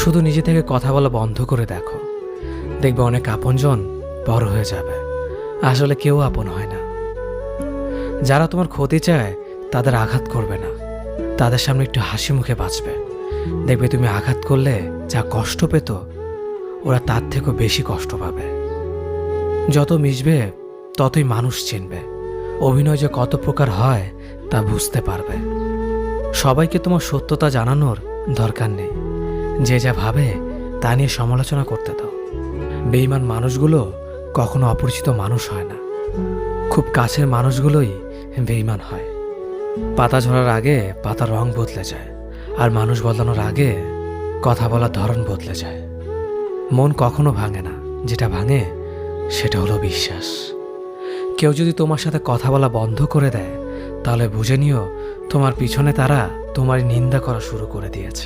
শুধু নিজে থেকে কথা বলা বন্ধ করে দেখো, দেখবে অনেক আপনজন বড় হয়ে যাবে। আসলে কেউ আপন হয় না। যারা তোমার ক্ষতি চায় তাদের আঘাত করবে না, তাদের সামনে একটু হাসি মুখে বাঁচবে। দেখবে তুমি আঘাত করলে যা কষ্ট পেত, ওরা তার থেকেও বেশি কষ্ট পাবে। যত মিশবে ততই মানুষ চিনবে। অভিনয় যে কত প্রকার হয় তা বুঝতে পারবে। সবাইকে তোমার সত্যতা জানানোর দরকার নেই। যে যা ভাবে তা নিয়ে সমালোচনা করতে দাও। বেঈমান মানুষগুলো কখনো অপরিচিত মানুষ হয় না, খুব কাছের মানুষগুলোই বেঈমান হয়। পাতা ঝরার আগে পাতার রং বদলে যায়, আর মানুষ বদলানোর আগে কথা বলার ধরন বদলে যায়। মন কখনো ভাঙে না, যেটা ভাঙে সেটা হলো বিশ্বাস। কেউ যদি তোমার সাথে কথা বলা বন্ধ করে দেয়, তাহলে বুঝে নিও তোমার পিছনে তারা তোমার নিন্দা করা শুরু করে দিয়েছে।